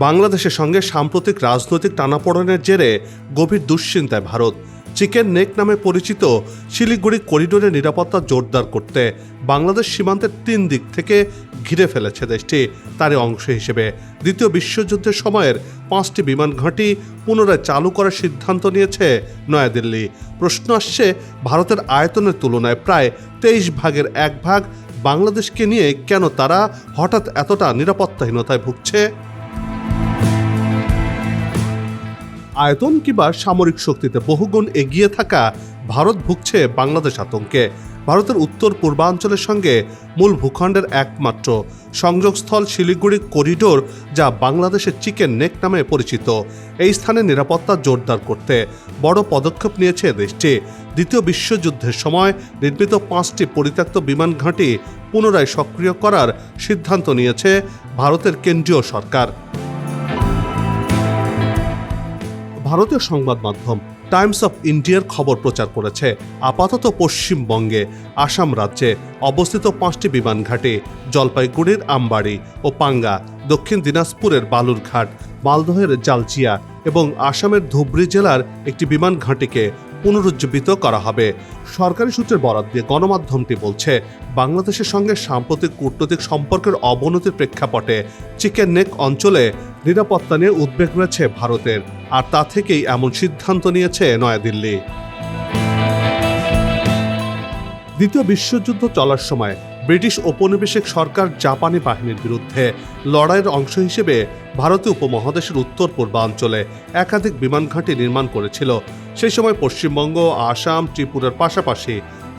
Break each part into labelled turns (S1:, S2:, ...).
S1: বাংলাদেশের সঙ্গে সাম্প্রতিক রাজনৈতিক টানাপোড়েনের জেরে গভীর দুশ্চিন্তায় ভারত। চিকেন নেক নামে পরিচিত শিলিগুড়ি করিডোরের নিরাপত্তা জোরদার করতে বাংলাদেশ সীমান্তের 3 দিক থেকে ঘিরে ফেলেছে দেশটি। তারই অংশ হিসেবে দ্বিতীয় বিশ্বযুদ্ধের সময়ের 5টি বিমান ঘাঁটি পুনরায় চালু করার সিদ্ধান্ত নিয়েছে নয়াদিল্লি। প্রশ্ন আসছে, ভারতের আয়তনের তুলনায় প্রায় 23 ভাগের 1 ভাগ বাংলাদেশকে নিয়ে কেন তারা হঠাৎ এতটা নিরাপত্তাহীনতায় ভুগছে? আয়তন কিংবা সামরিক শক্তিতে বহুগুণ এগিয়ে থাকা ভারত ভুগছে বাংলাদেশ আতঙ্কে। ভারতের উত্তর পূর্বাঞ্চলের সঙ্গে মূল ভূখণ্ডের একমাত্র সংযোগস্থল শিলিগুড়ি করিডোর, যা বাংলাদেশের চিকেন নেক নামে পরিচিত, এই স্থানে নিরাপত্তা জোরদার করতে বড় পদক্ষেপ নিয়েছে দেশটি। দ্বিতীয় বিশ্বযুদ্ধের সময় নির্মিত 5টি পরিত্যক্ত বিমান ঘাঁটি পুনরায় সক্রিয় করার সিদ্ধান্ত নিয়েছে ভারতের কেন্দ্রীয় সরকার। ভারতীয় সংবাদ মাধ্যম টাইমস অফ ইন্ডিয়ার খবর প্রচার করেছে, আপাতত পশ্চিমবঙ্গে আসাম রাজ্যে অবস্থিত 5টি বিমান ঘাঁটি, জলপাইগুড়ির আমবাড়ি ও পাঙ্গা, দক্ষিণ দিনাজপুরের বালুরঘাট, মালদহের জালচিয়া এবং আসামের ধুবড়ী জেলার একটি বিমান ঘাঁটিকে পুনরুজ্জীবিত করা হবে। সরকারি সূত্রের বরাত দিয়ে গণমাধ্যমটি বলছে, বাংলাদেশের সঙ্গে সাম্প্রতিক কূটনৈতিক সম্পর্কের অবনতির প্রেক্ষাপটে চিকেন নেক অঞ্চলে নিরাপত্তা নিয়ে উদ্বেগ রয়েছে ভারতের, আর তা থেকেই এমন সিদ্ধান্ত নিয়েছে নয়াদিল্লি। দ্বিতীয় বিশ্বযুদ্ধ চলার সময় ব্রিটিশ ঔপনিবেশিক সরকার জাপানি বাহিনীর বিরুদ্ধে লড়াইয়ের অংশ হিসেবে ভারতীয় উপমহাদেশের উত্তর পূর্বাঞ্চলে একাধিক বিমান ঘাঁটি নির্মাণ করেছিল। সেই সময় পশ্চিমবঙ্গ, আসাম, ত্রিপুরার পাশাপাশি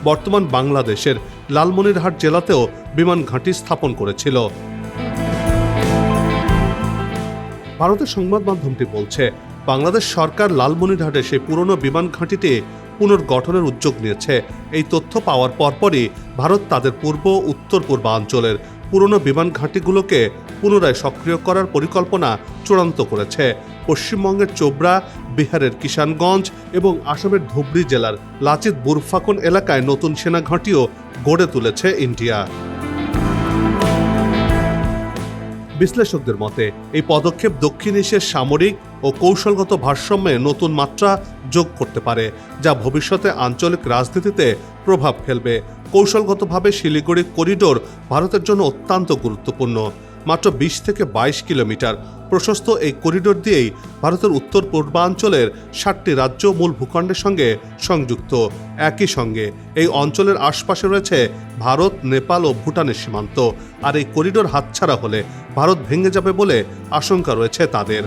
S1: বর্তমান বাংলাদেশের লালমনিরহাট জেলাতেও বিমান ঘাঁটি স্থাপন করেছিল। ভারতের সংবাদ মাধ্যমটি বলছে, বাংলাদেশ সরকার লালমনিরহাটে সেই পুরনো বিমান ঘাঁটিটি পুনর্গঠনের উদ্যোগ নিয়েছে। এই তথ্য পাওয়ার পরপরই ভারত তাদের পূর্ব উত্তর পূর্বাঞ্চলের পুরনো বিমান ঘাঁটিগুলোকে পুনরায় সক্রিয় করার পরিকল্পনা চূড়ান্ত করেছে। পশ্চিমবঙ্গের চোপড়া, বিহারের কিষানগঞ্জ এবং আসামের ধুবড়ী জেলার লাচিত বুরফাকন এলাকায় নতুন সেনা ঘাঁটিও গড়ে তুলেছে ইন্ডিয়া। বিশ্লেষকদের মতে এই পদক্ষেপ দক্ষিণ এশিয়ার সামরিক ও কৌশলগত ভারসাম্যে নতুন মাত্রা যোগ করতে পারে, যা ভবিষ্যতে আঞ্চলিক রাজনীতিতে প্রভাব ফেলবে। কৌশলগতভাবে শিলিগুড়ি করিডোর ভারতের জন্য অত্যন্ত গুরুত্বপূর্ণ। মাত্র 20 থেকে 22 কিলোমিটার প্রশস্ত এই করিডোর দিয়েই ভারতের উত্তর পূর্বাঞ্চলের 7টি রাজ্য মূল ভূখণ্ডের সঙ্গে সংযুক্ত। একই সঙ্গে এই অঞ্চলের আশপাশে রয়েছে ভারত, নেপাল ও ভুটানের সীমান্ত, আর এই করিডোর হাতছাড়া হলে ভারত ভেঙে যাবে বলে আশঙ্কা রয়েছে তাদের।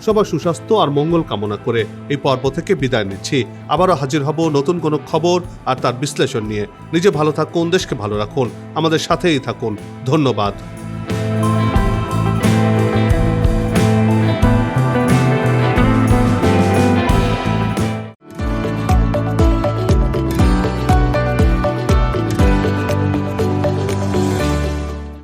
S1: সবার সুস্বাস্থ্য আর মঙ্গল কামনা করে এই পর্ব থেকে বিদায় নিচ্ছি। আবারও হাজির হব নতুন কোনো খবর আর তার বিশ্লেষণ নিয়ে। নিজে ভালো থাকুন, দেশকে ভালো রাখুন, আমাদের সাথেই থাকুন। ধন্যবাদ।